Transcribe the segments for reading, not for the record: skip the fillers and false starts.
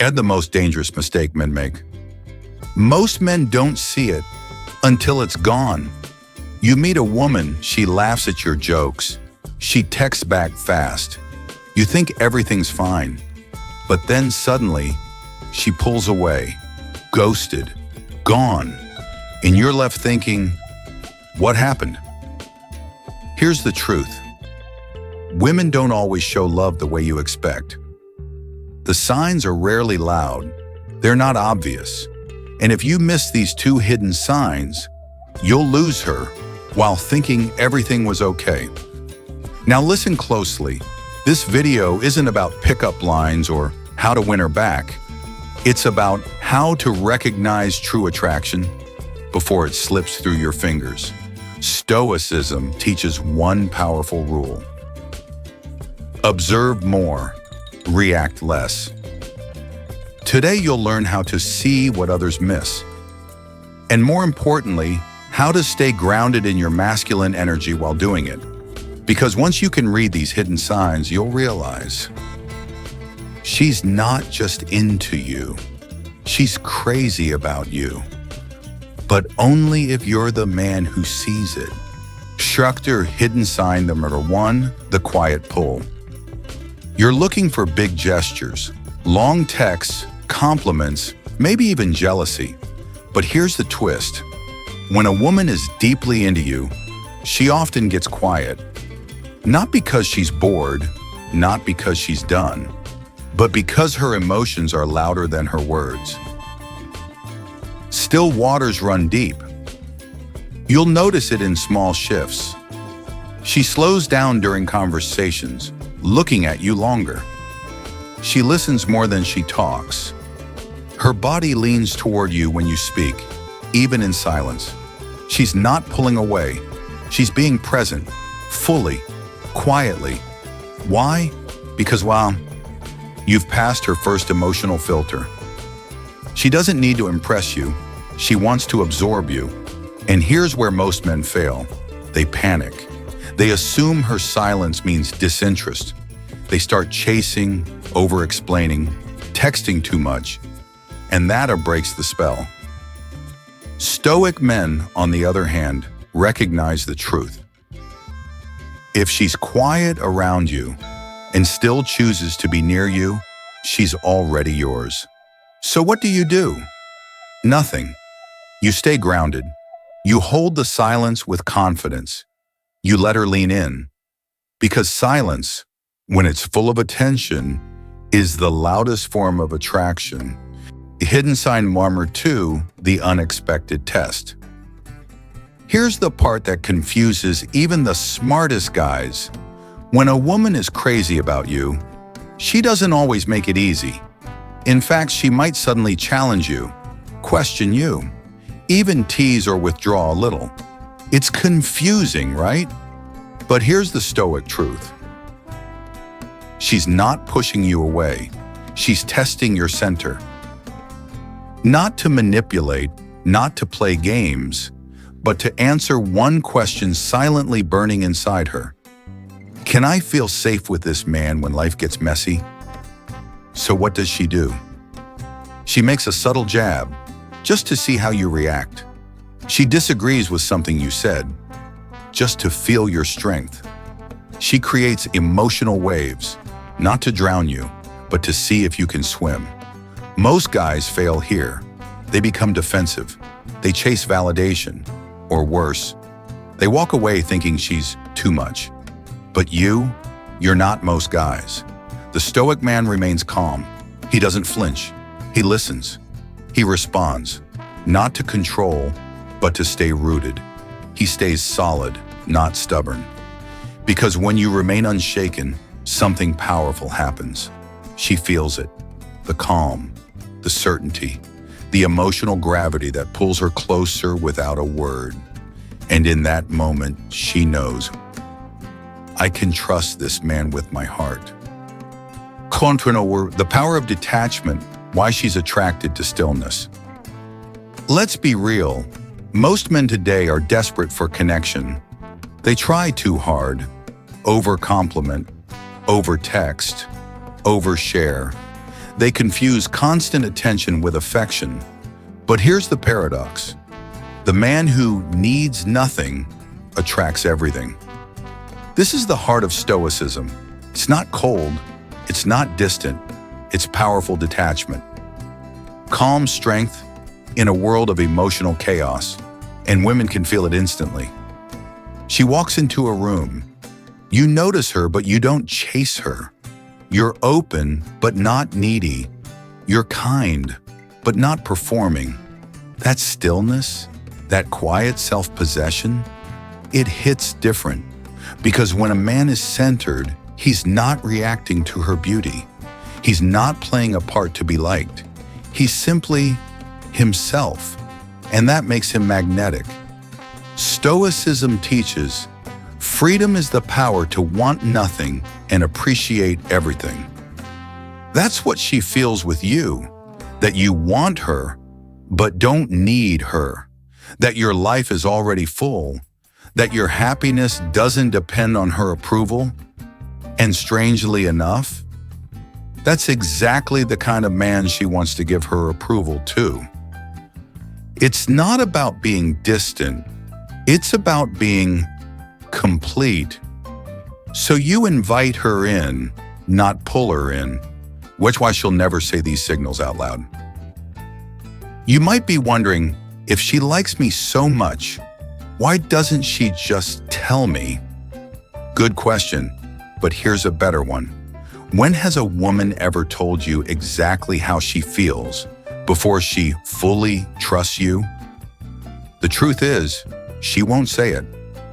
And the most dangerous mistake men make. Most men don't see it until it's gone. You meet a woman, she laughs at your jokes. She texts back fast. You think everything's fine. But then suddenly, she pulls away, ghosted, gone. And you're left thinking, what happened? Here's the truth. Women don't always show love the way you expect. The signs are rarely loud. They're not obvious. And if you miss these two hidden signs, you'll lose her while thinking everything was okay. Now listen closely. This video isn't about pickup lines or how to win her back. It's about how to recognize true attraction before it slips through your fingers. Stoicism teaches one powerful rule. Observe more, react less. Today you'll learn how to see what others miss. And more importantly, how to stay grounded in your masculine energy while doing it. Because once you can read these hidden signs, you'll realize she's not just into you. She's crazy about you. But only if you're the man who sees it. Structure hidden sign number 1, the quiet pull. You're looking for big gestures, long texts, compliments, maybe even jealousy. But here's the twist. When a woman is deeply into you, she often gets quiet. Not because she's bored, not because she's done, but because her emotions are louder than her words. Still waters run deep. You'll notice it in small shifts. She slows down during conversations, looking at you longer. She listens more than she talks. Her body leans toward you when you speak, even in silence. She's not pulling away. She's being present, fully, quietly. Why? Because, well, you've passed her first emotional filter. She doesn't need to impress you. She wants to absorb you. And here's where most men fail. They panic. They assume her silence means disinterest. They start chasing, over-explaining, texting too much, and that breaks the spell. Stoic men, on the other hand, recognize the truth. If she's quiet around you and still chooses to be near you, she's already yours. So what do? Nothing. You stay grounded. You hold the silence with confidence. You let her lean in. Because silence, when it's full of attention, is the loudest form of attraction. Hidden sign number 2, the unexpected test. Here's the part that confuses even the smartest guys. When a woman is crazy about you, she doesn't always make it easy. In fact, she might suddenly challenge you, question you, even tease or withdraw a little. It's confusing, right? But here's the Stoic truth. She's not pushing you away. She's testing your center. Not to manipulate, not to play games, but to answer one question silently burning inside her. Can I feel safe with this man when life gets messy? So what does she do? She makes a subtle jab, just to see how you react. She disagrees with something you said, just to feel your strength. She creates emotional waves, not to drown you, but to see if you can swim. Most guys fail here. They become defensive. They chase validation, or worse, they walk away thinking she's too much. But you're not most guys. The Stoic man remains calm. He doesn't flinch. He listens. He responds, not to control, but to stay rooted. He stays solid, not stubborn. Because when you remain unshaken, something powerful happens. She feels it, the calm, the certainty, the emotional gravity that pulls her closer without a word. And in that moment, she knows, I can trust this man with my heart. The power of detachment, why she's attracted to stillness. Let's be real. Most men today are desperate for connection. They try too hard, over-compliment, over-text, over-share. They confuse constant attention with affection. But here's the paradox. The man who needs nothing attracts everything. This is the heart of Stoicism. It's not cold, it's not distant, it's powerful detachment. Calm strength in a world of emotional chaos, and women can feel it instantly. She walks into a room. You notice her, but you don't chase her. You're open, but not needy. You're kind, but not performing. That stillness, that quiet self-possession, it hits different. Because when a man is centered, he's not reacting to her beauty. He's not playing a part to be liked. He's simply himself, and that makes him magnetic. Stoicism teaches freedom is the power to want nothing and appreciate everything. That's what she feels with you, that you want her, but don't need her, that your life is already full, that your happiness doesn't depend on her approval, and strangely enough, that's exactly the kind of man she wants to give her approval to. It's not about being distant, it's about being complete. So you invite her in, not pull her in, which is why she'll never say these signals out loud. You might be wondering, if she likes me so much, why doesn't she just tell me? Good question, but here's a better one. When has a woman ever told you exactly how she feels before she fully trusts you? The truth is, she won't say it.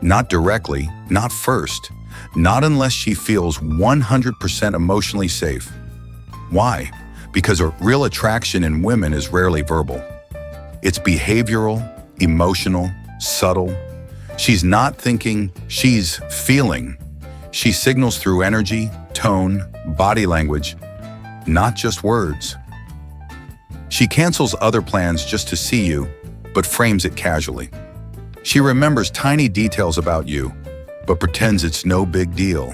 Not directly, not first, not unless she feels 100% emotionally safe. Why? Because a real attraction in women is rarely verbal. It's behavioral, emotional, subtle. She's not thinking, she's feeling. She signals through energy, tone, body language, not just words. She cancels other plans just to see you, but frames it casually. She remembers tiny details about you, but pretends it's no big deal.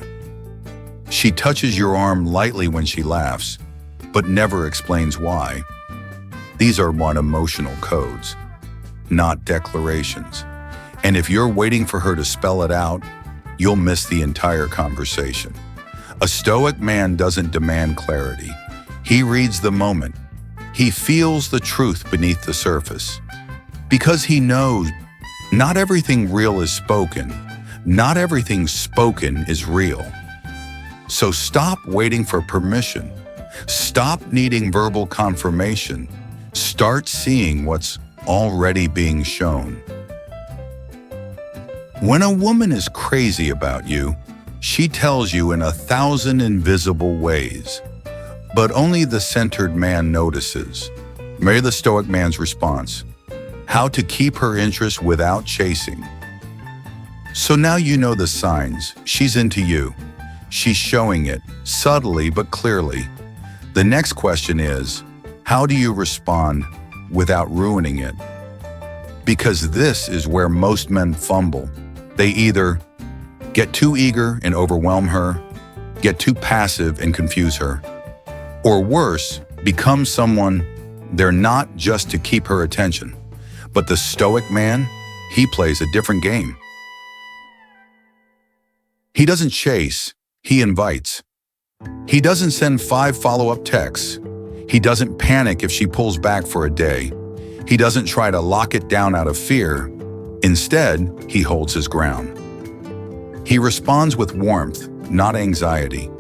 She touches your arm lightly when she laughs, but never explains why. These are emotional codes, not declarations. And if you're waiting for her to spell it out, you'll miss the entire conversation. A Stoic man doesn't demand clarity. He reads the moment. He feels the truth beneath the surface. Because he knows not everything real is spoken. Not everything spoken is real. So stop waiting for permission. Stop needing verbal confirmation. Start seeing what's already being shown. When a woman is crazy about you, she tells you in 1,000 invisible ways, but only the centered man notices. Hear the Stoic man's response: how to keep her interest without chasing. So now you know the signs. She's into you. She's showing it, subtly but clearly. The next question is, how do you respond without ruining it? Because this is where most men fumble. They either get too eager and overwhelm her, get too passive and confuse her, or worse, become someone they're not just to keep her attention. But the Stoic man, he plays a different game. He doesn't chase, he invites. He doesn't send 5 follow-up texts. He doesn't panic if she pulls back for a day. He doesn't try to lock it down out of fear. Instead, he holds his ground. He responds with warmth, not anxiety.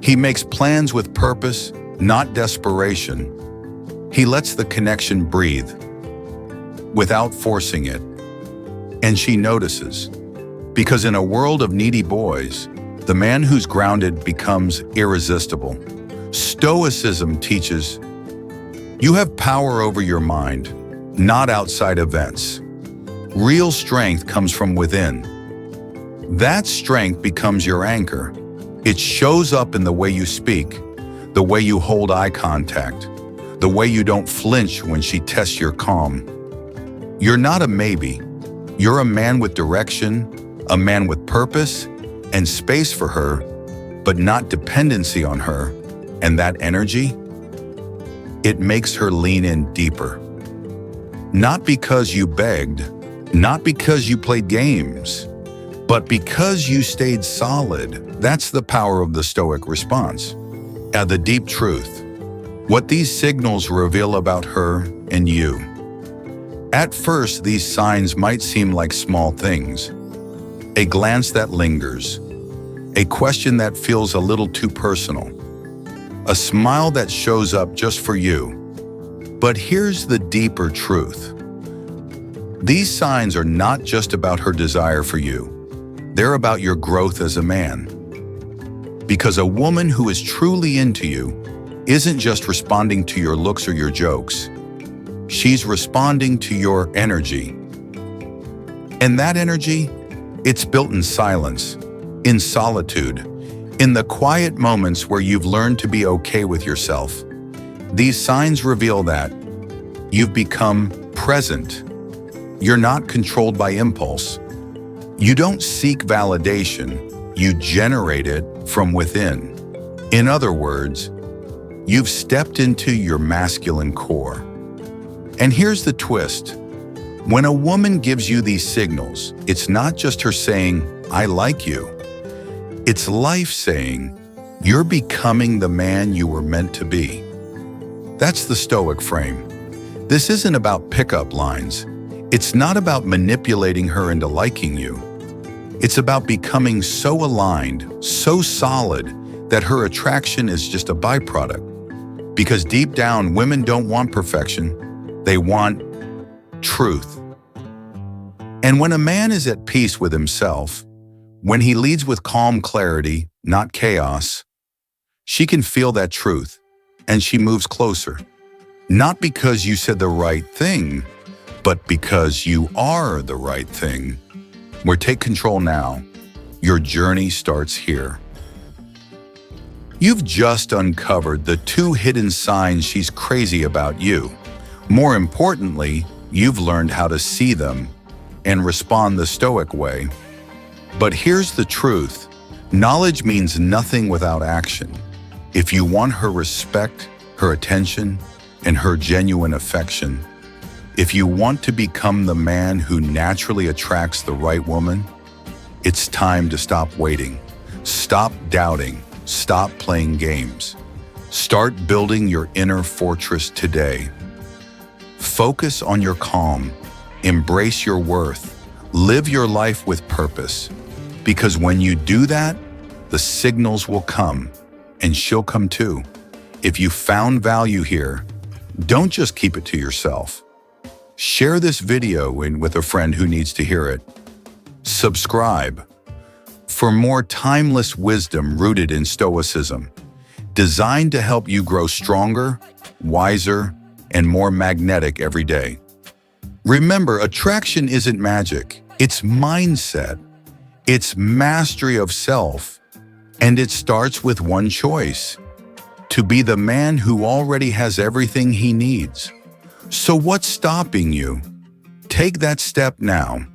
He makes plans with purpose, not desperation. He lets the connection breathe without forcing it. And she notices. Because in a world of needy boys, the man who's grounded becomes irresistible. Stoicism teaches you have power over your mind, not outside events. Real strength comes from within. That strength becomes your anchor. It shows up in the way you speak, the way you hold eye contact, the way you don't flinch when she tests your calm. You're not a maybe. You're a man with direction, a man with purpose, and space for her, but not dependency on her. And that energy, it makes her lean in deeper. Not because you begged, not because you played games, but because you stayed solid. That's the power of the Stoic response. And the deep truth, what these signals reveal about her and you. At first, these signs might seem like small things. A glance that lingers, a question that feels a little too personal, a smile that shows up just for you. But here's the deeper truth. These signs are not just about her desire for you. They're about your growth as a man. Because a woman who is truly into you isn't just responding to your looks or your jokes. She's responding to your energy. And that energy, it's built in silence, in solitude, in the quiet moments where you've learned to be okay with yourself. These signs reveal that you've become present. You're not controlled by impulse. You don't seek validation, you generate it from within. In other words, you've stepped into your masculine core. And here's the twist. When a woman gives you these signals, it's not just her saying, "I like you." It's life saying, "You're becoming the man you were meant to be." That's the Stoic frame. This isn't about pickup lines. It's not about manipulating her into liking you. It's about becoming so aligned, so solid, that her attraction is just a byproduct. Because deep down, women don't want perfection. They want truth. And when a man is at peace with himself, when he leads with calm clarity, not chaos, she can feel that truth, and she moves closer. Not because you said the right thing, but because you are the right thing. Where take control now. Your journey starts here. You've just uncovered the 2 hidden signs she's crazy about you. More importantly, you've learned how to see them and respond the Stoic way. But here's the truth. Knowledge means nothing without action. If you want her respect, her attention, and her genuine affection, if you want to become the man who naturally attracts the right woman, it's time to stop waiting. Stop doubting. Stop playing games. Start building your inner fortress today. Focus on your calm. Embrace your worth. Live your life with purpose. Because when you do that, the signals will come, and she'll come too. If you found value here, don't just keep it to yourself. Share this video with a friend who needs to hear it. Subscribe for more timeless wisdom rooted in Stoicism, designed to help you grow stronger, wiser, and more magnetic every day. Remember, attraction isn't magic. It's mindset. It's mastery of self. And it starts with one choice: to be the man who already has everything he needs. So what's stopping you? Take that step now.